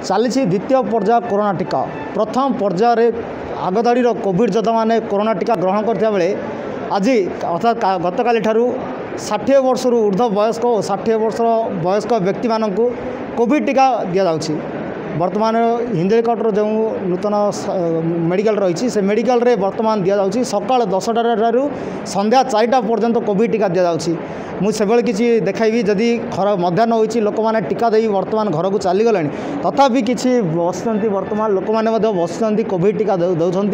चली द्वितीय पर्याय कोरोना टीका प्रथम पर्यायर आगधाड़ी कोविड योद्धा मैंने कोरोना टीका ग्रहण करता बेले आज अर्थात गतकाली 60 वर्ष ऊर्ध्व वयस्क और 60 वर्ष वयस्क व्यक्ति मानक कोविड टीका दि जाऊँगी। वर्तमान हिंदीकटर जो नूतन मेडिकल रही से मेडिकल रे वर्तमान दि जाऊँगी सकाल 10टा संध्या 4टा पर्यंत कोविड टीका दि जाऊँगी। मुझे किसी देखी जदि मध्याह्न हो लोक मैंने टीका दे वर्तमान घर को चलीगले तथापि किसी बस वर्तमान लोक मैंने बस कोविड टीका दौरान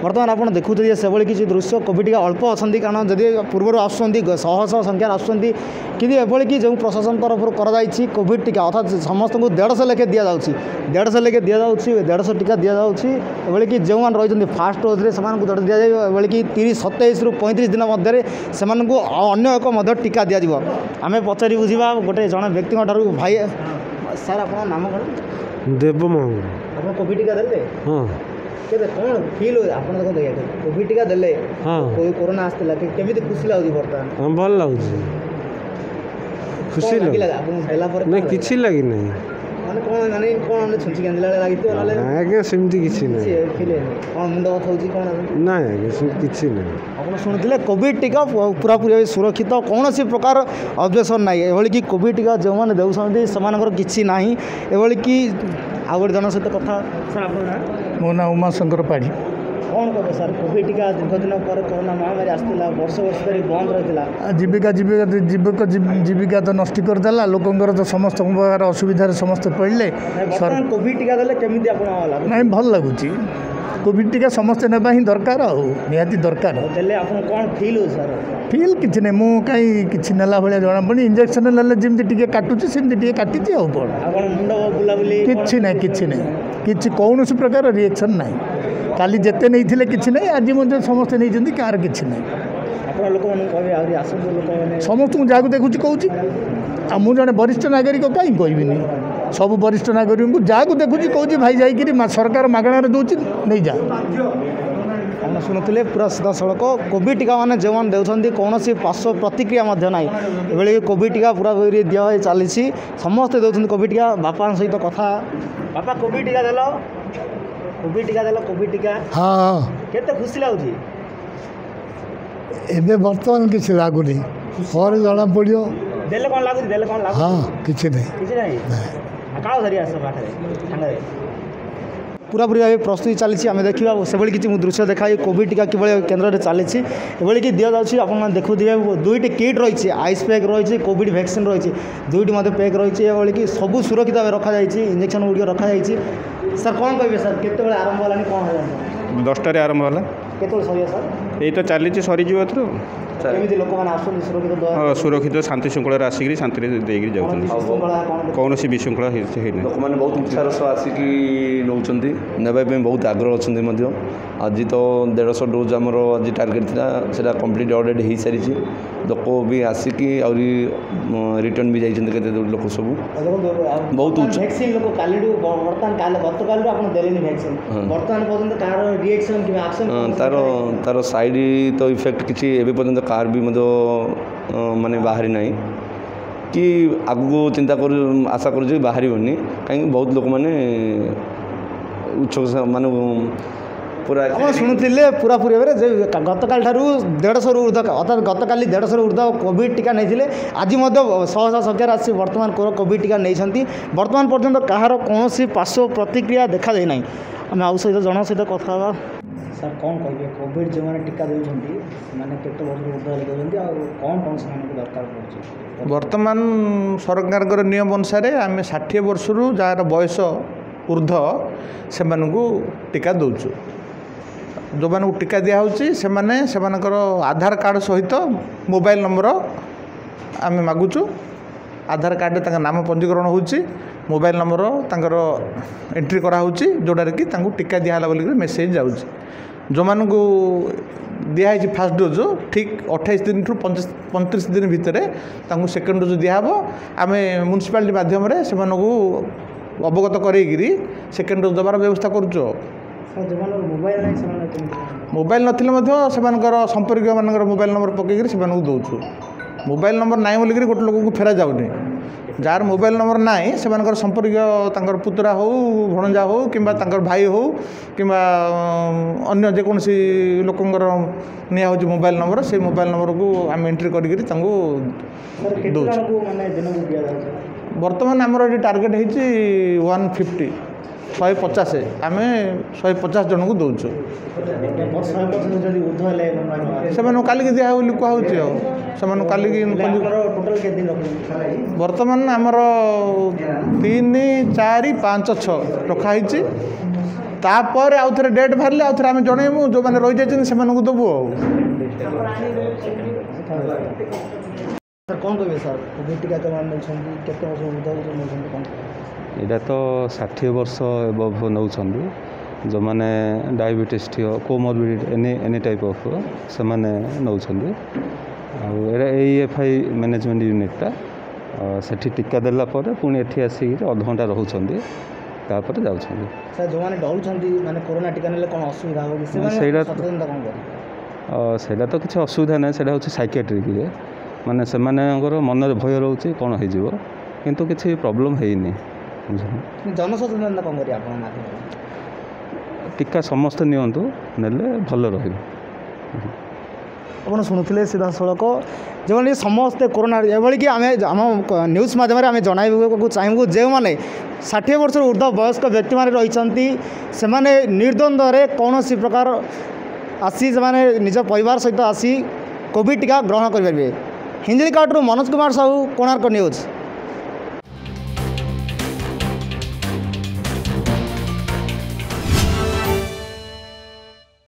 वर्तमान आप देखुए से किसी दृश्य कोविड टीका अल्प अच्छा कारण जदि पूर्व आसुँच शह शह संख्यार आसुँच कि एभली जो प्रशासन तरफ कर कोविड टीका अर्थात समस्त को 150 लेखे दि जाऊँगी 150 लेखे दि जाऊँगी 150 टीका दि जाऊँगी एभली कि जो मैंने रही फास्ट डोज से दि जाए एभली कि 30-27 ରୁ 35 दिन मध्य से अन्य एक टीका दि आम पचारि बुझा गोटे जड़े व्यक्ति भाई सार आप नाम कौन देवमोहन आप कोविड टीका देते हाँ कौन फील हो आप कोविड टीका देले हाँ कोरोना आसला केमी खुशी लगुच बर्तमान भल लगुच खुशी नहीं किसी लगी नहीं माने कौन माने कौन छुंची केंदला लागि तो नाले आगे सेमती किसी नहीं फील कौन मुंड कथा होची कौन नहीं आगे किसी नहीं आप शुणुते कोविड टीका पूरा पूरी सुरक्षित कौन सी प्रकार ऑब्जेक्शन ना ये कि कोविड टीका जो मैंने दौरान से किसी ना ये कि आ गए जन सहित कथा सर आप मो ना उमाशंकर पाढ़ी कौन कहे सर कोविड टीका दीर्घ दिन पर कोरोना महामारी आसला वर्ष धरी बंद रही जीविका जीविका जीविका जीविका तो नष्ट करदेला लोकंर तो समस्त प्रकार असुविधा समस्त पड़े कोविड टीका देले केमिति आपण नहीं भल लगुच कोविड टीका समस्ते नेबा ही दरकार निहाती दरकार देले आपण कोन फील हो सर फील किछि नहीं मु कहीं किछि नेला भलिया जना पड़ी इंजेक्शन लेले जिमति टिके काटुची सिमति टिके काटिची आ कोन आपण मुंड बुला बुली किछि नहीं किछि कौनसी प्रकार रिएक्शन नहीं काली जेते नहीं थिले किछि नहीं आज मध्य समस्ते नहीं जंदी कार किछि नहीं आपण लोक मन कहबे आरी आसु लोक माने समस्त को जागु देखुची कहूची आ मु जने वरिष्ठ नागरिक कहीं कहबिनी सब वरिष्ठ नागरिक को जागु देखुची कहूची भाई जाई सरकार मागणार दोची नहीं जा हम शुणुते पूरा सीधा सड़क कोविड टीका मैंने जो मैंने देते कौन पार्श्व प्रतिक्रिया ना ये कोविड टीका पूरा पूरी दिया चली समस्ते दौरान कोविड टीका बापा सहित कथा बापा कोविड टीका देल कोविड टीका हाँ केते खुशी लगुच एबे वर्तमान किसी लागुनी और जना पड़ो देले कौन लगुच हाँ किसी नहीं का धरी आस पाखे पूरा पूरी भाव प्रस्तुति चली आम देखा से किसी दृश्य देखा कोविड टीका कि केन्द्र में चली ये कि दि जाऊँगी आप देखुए 2टी किट रही आइस पैक रही कोविड वैक्सीन रही 2टी मत पैक रही ये कि सब सुरक्षित भाव रखा इंजेक्शन गुड़िक रखा सर कौन कहे सर केत आरंभ है कौन है 10टार आरंभ है केत सर सर यही तो चली सरीज लोक मैंने सुरक्षित शांति श्रृंखला आसिक शांति देकर जाऊँ कौन विशृंखला लोक मैंने बहुत उत्साह सह आसिक नापी बहुत आग्रह अच्छा आज तो 150 डोज आमर आज टार्गेट था कंप्लीट ऑलरेडी हो सारी लोक भी आसिक रिटर्न भी जाते लोक सब बहुत तार साइड तो इफेक्ट किसी एवं पर्यंत कार भी माने बाहरी ना कि आगू चिंता कर आशा कर बाहर कहीं बहुत लोक मैंने उत्सुक माने पूरा शुणुते पूरा पूरी भाव गतकाल 150 ऊर्ध अर्थात गतकाली 150 ऊर्ध कोविड टीका नहीं आज शह संख्यार आसी वर्तमान कोविड टीका नहीं वर्तमान पर्यंत कहार कौन पार्श्व प्रतिक्रिया देखा देना आम आउ सहित जन सहित कथा सर कौन कहे कोविड जो मैंने टीका देते मैंने केत वर्ष ऊर्ध देते कौन कौन से दरकार पड़े वर्तमान सरकार नियम अनुसार आम 60 वर्ष जार बयस ऊर्ध से टीका दौचु जो मानू टीका दिखाई से आधार कार्ड सहित मोबाइल नंबर आम मागुचु आधार कार्ड तक नाम पंजीकरण होची मोबाइल नंबर तंकर एंट्री कराऊँच जोड़ार कि टीका दिहला बोलिक मेसेज जाऊँच जो मानू दिखाई फास्ट डोज ठीक 28 दिन रु 35 दिन भितर सेकेंड डोज दिहब आम म्युनिसिपालिटी माध्यम से अवगत करेगी सेकेंड डोज देवार व्यवस्था करुचु मोबाइल नथिले संपर्क मान मोबाइल नंबर पकईकि से दौचु मोबाइल नंबर ना बोलिक गोटे लोक को फेरा जाऊनी जार मोबाइल नंबर ना से संपर्क तांकर पुतरा हो भणजा हो कि भाई हो कि अन्य जेकोसी लोकंर निया हो मोबाइल नंबर से मोबाइल नंबर को आम एंट्री करी बर्तमान आमर ये टार्गेट होती 150 150 आम 150 जन को दौचु से कालिक दिया कहूँ कालिक बर्तमान आमर 3 4 5 6 रखाही तापर आउ थे डेट बाहर आउ थे आम जनइबू जो मैंने रही जाइए से देवु कौन कहे सर कोविड टीका जो केते वर्ष ऊर्ध्व यहाँ तो 60 वर्ष एबव नौ जो मैंने डायबिटीज थी कोमोरबिड एनी टाइप ऑफ से मैंने नौ AFI मैनेजमेंट यूनिटा से टीका देला पुणी एठी आसिक अध घंटा रोचंदी तापर जाउँ सर जो मैंने डरुंट माने कोरोना टीका नेले कौन असुविधा हो सेटा तो किसी असुविधा ना से साइकियाट्रिक ये माने से मन भय रोचे कौन हो किंतु किसी प्रॉब्लम है जनसचेतनता कौन करिए टीका समस्ते नियंतु नेले भल रही आप शुणुले सीधा सड़क जो समस्ते कोरोना एभली कि आम आम न्यूज मध्यम आम जनइबू चाहूँ जो मैंने 60 वर्ष ऊर्ध्व वयस्क व्यक्ति मैंने रही से निर्द्वंद्व कौन प्रकार आसी से निज परिवार सहित आसी कोविड टीका ग्रहण करेंगे हिंजिकाटू मनोज कुमार साहू कोणार्क न्यूज।